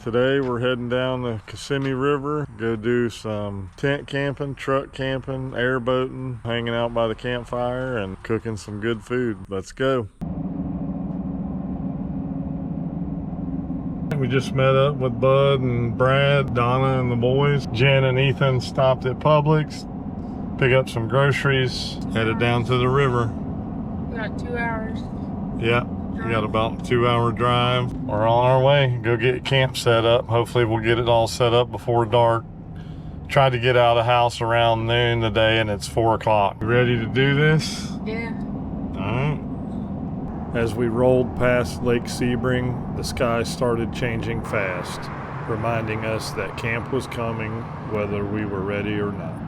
Today we're heading down the Kissimmee River, go do some tent camping, truck camping, airboating, hanging out by the campfire, and cooking some good food. Let's go. We just met up with Bud and Brad, Donna and the boys. Jen and Ethan stopped at Publix, pick up some groceries, headed down to the river. We got 2 hours. Yeah. We got about a 2-hour drive. We're on our way. Go get camp set up. Hopefully we'll get it all set up before dark. Tried to get out of the house around noon today and it's 4 o'clock. You ready to do this? Yeah. All right. As we rolled past Lake Sebring, the sky started changing fast, reminding us that camp was coming whether we were ready or not.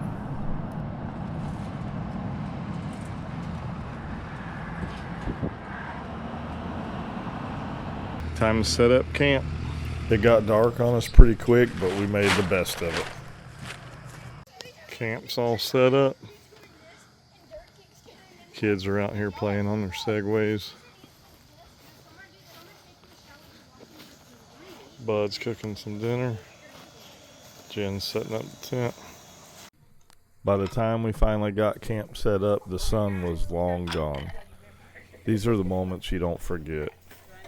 Time to set up camp. It got dark on us pretty quick, but we made the best of it. Camp's all set up. Kids are out here playing on their Segways. Bud's cooking some dinner. Jen's setting up the tent. By the time we finally got camp set up, the sun was long gone. These are the moments you don't forget.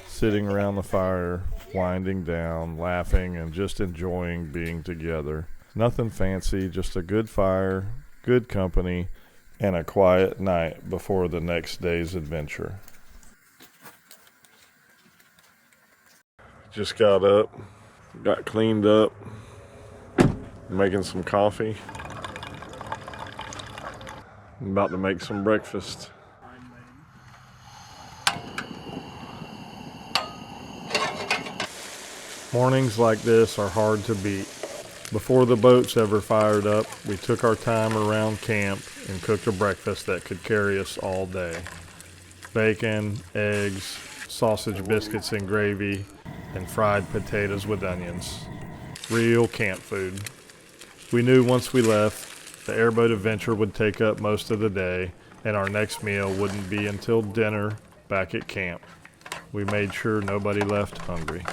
Sitting around the fire, winding down, laughing, and just enjoying being together. Nothing fancy, just a good fire, good company, and a quiet night before the next day's adventure. Just got up, got cleaned up, making some coffee. I'm about to make some breakfast. Mornings like this are hard to beat. Before the boats ever fired up, we took our time around camp and cooked a breakfast that could carry us all day. Bacon, eggs, sausage biscuits and gravy, and fried potatoes with onions. Real camp food. We knew once we left, the airboat adventure would take up most of the day, and our next meal wouldn't be until dinner back at camp. We made sure nobody left hungry.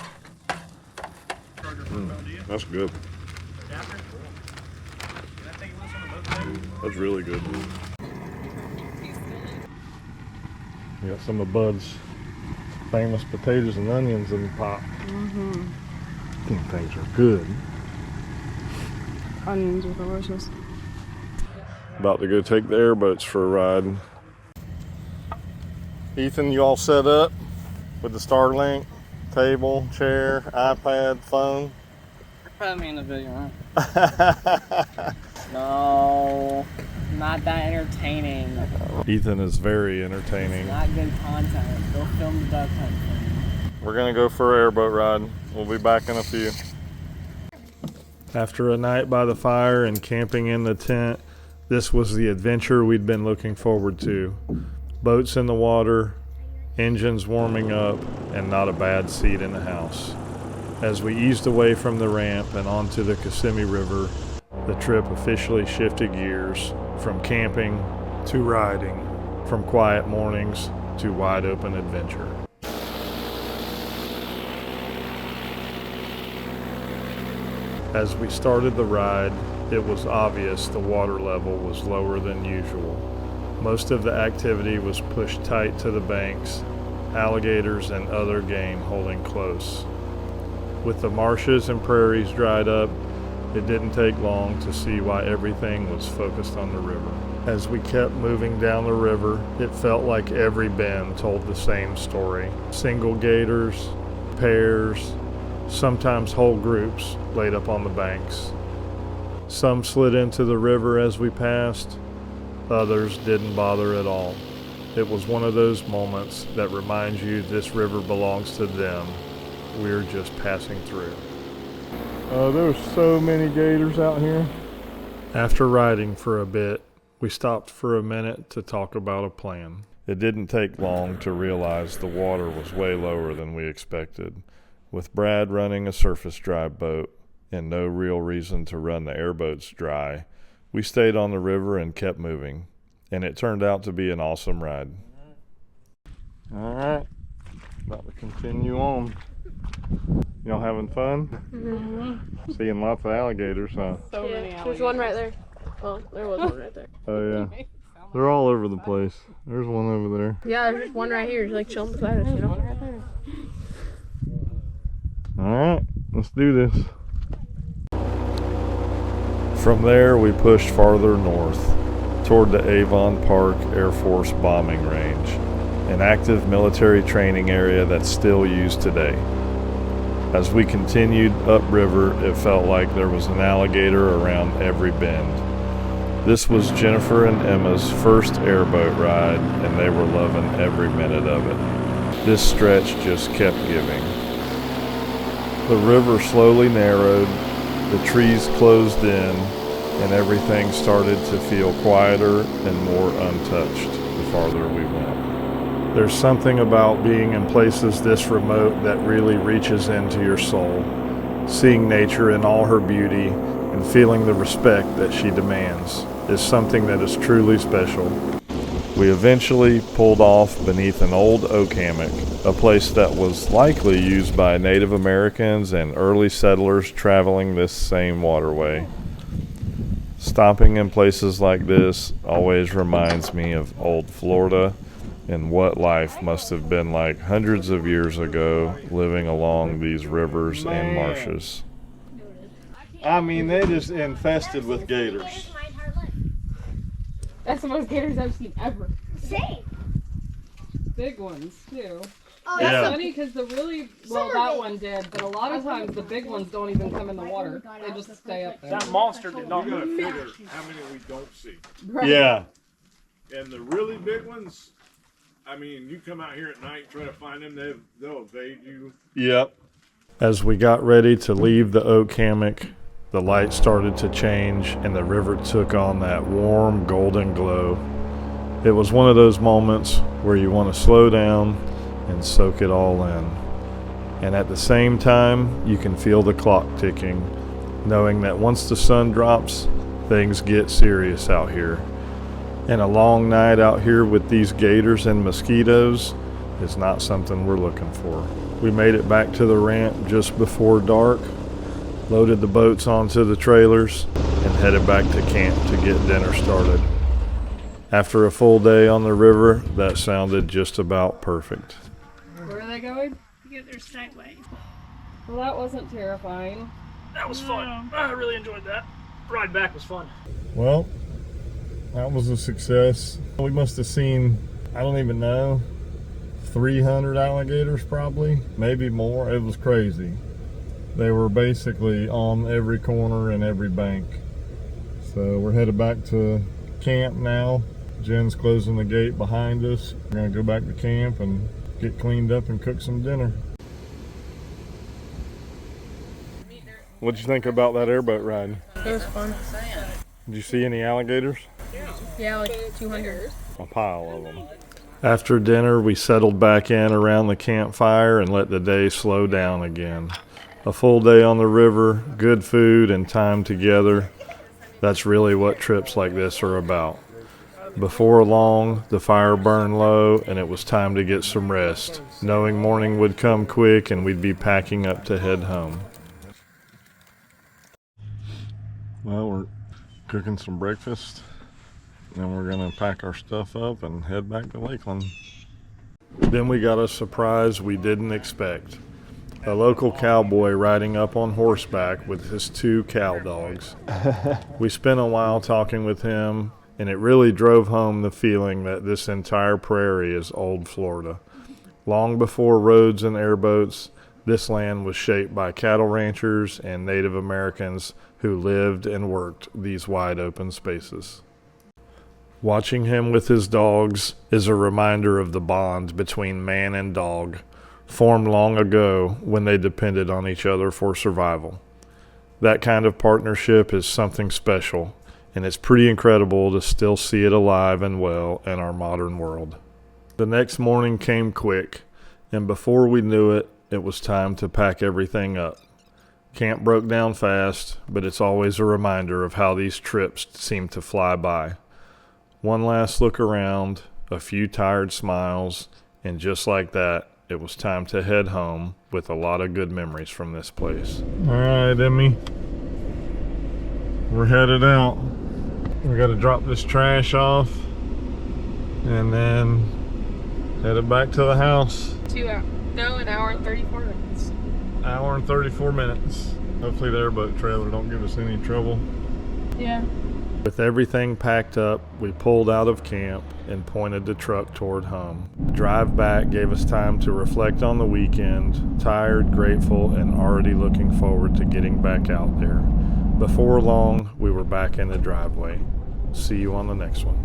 That's good. That's really good. You got some of Bud's famous potatoes and onions in the pot. These things are good. Onions are delicious. About to go take the airboats for a ride. Ethan, you all set up with the Starlink? Table, chair, iPad, phone. You're putting me in the video, huh? No, not that entertaining. Ethan is very entertaining. Not good content. Go film the duck hunt for me. We're gonna go for an airboat ride. We'll be back in a few. After a night by the fire and camping in the tent, this was the adventure we'd been looking forward to. Boats in the water, engines warming up, and not a bad seat in the house. As we eased away from the ramp and onto the Kissimmee River, the trip officially shifted gears from camping to riding, from quiet mornings to wide open adventure. As we started the ride, it was obvious the water level was lower than usual. Most of the activity was pushed tight to the banks, alligators and other game holding close. With the marshes and prairies dried up, it didn't take long to see why everything was focused on the river. As we kept moving down the river, it felt like every bend told the same story. Single gators, pairs, sometimes whole groups laid up on the banks. Some slid into the river as we passed, others didn't bother at all. It was one of those moments that reminds you this river belongs to them. We're just passing through. There's so many gators out here. After riding for a bit, we stopped for a minute to talk about a plan. It didn't take long to realize the water was way lower than we expected. With Brad running a surface drive boat and no real reason to run the airboats dry, we stayed on the river and kept moving, and it turned out to be an awesome ride. All right, about to continue on. Y'all having fun? Mm-hmm. Seeing lots of alligators, huh? So many There's alligators. one right there. Well, there was one right there. Oh yeah. They're all over the place. There's one over there. Yeah, there's just one right here. He's like chilling beside us, you know? Right there. Alright, let's do this. From there, we pushed farther north toward the Avon Park Air Force Bombing Range, an active military training area that's still used today. As we continued upriver, it felt like there was an alligator around every bend. This was Jennifer and Emma's first airboat ride, and they were loving every minute of it. This stretch just kept giving. The river slowly narrowed, the trees closed in, and everything started to feel quieter and more untouched the farther we went. There's something about being in places this remote that really reaches into your soul, seeing nature in all her beauty and feeling the respect that she demands is something that is truly special. We eventually pulled off beneath an old oak hammock, a place that was likely used by Native Americans and early settlers traveling this same waterway. Stopping in places like this always reminds me of old Florida and what life must have been like hundreds of years ago living along these rivers and marshes. I mean, they just infested with gators. That's the most gators I've seen ever. Same. Big ones, too. Oh, It's Yeah. funny because the really, well, that one did, but a lot of times the big ones don't even come in the water. They just stay up there. That monster did not You gotta move. figure how many we don't see. Right. Yeah. And the really big ones, I mean, you come out here at night, try to find them, they'll evade you. Yep. As we got ready to leave the oak hammock, the light started to change and the river took on that warm golden glow. It was one of those moments where you want to slow down and soak it all in. And at the same time, you can feel the clock ticking, knowing that once the sun drops, things get serious out here. And a long night out here with these gators and mosquitoes is not something we're looking for. We made it back to the ramp just before dark, loaded the boats onto the trailers, and headed back to camp to get dinner started. After a full day on the river, that sounded just about perfect. Where are they going? Get their sideways. Well, that wasn't terrifying. That was fun. I really enjoyed that. Ride back was fun. Well, that was a success. We must have seen, I don't even know, 300 alligators probably, maybe more. It was crazy. They were basically on every corner and every bank. So we're headed back to camp now. Jen's closing the gate behind us. We're gonna go back to camp and get cleaned up and cook some dinner. What'd you think about that airboat ride? It was fun. Did you see any alligators? Yeah, like 200. A pile of them. After dinner, we settled back in around the campfire and let the day slow down again. A full day on the river, good food, and time together. That's really what trips like this are about. Before long, the fire burned low and it was time to get some rest, knowing morning would come quick and we'd be packing up to head home. Well, we're cooking some breakfast, and we're gonna pack our stuff up and head back to Lakeland. Then we got a surprise we didn't expect. A local cowboy riding up on horseback with his 2 cow dogs. We spent a while talking with him, and it really drove home the feeling that this entire prairie is old Florida. Long before roads and airboats, this land was shaped by cattle ranchers and Native Americans who lived and worked these wide open spaces. Watching him with his dogs is a reminder of the bond between man and dog, formed long ago when they depended on each other for survival. That kind of partnership is something special, and it's pretty incredible to still see it alive and well in our modern world. The next morning came quick, and before we knew it, it was time to pack everything up. Camp broke down fast, but it's always a reminder of how these trips seem to fly by. One last look around, a few tired smiles, and just like that, it was time to head home with a lot of good memories from this place. All right, Emmy. We're headed out. We got to drop this trash off and then headed back to the house. 2 hours. No, an hour and 34 minutes. Hour and 34 minutes. Hopefully the airboat trailer don't give us any trouble. Yeah. With everything packed up, we pulled out of camp and pointed the truck toward home. The drive back gave us time to reflect on the weekend, tired, grateful, and already looking forward to getting back out there. Before long, we were back in the driveway. See you on the next one.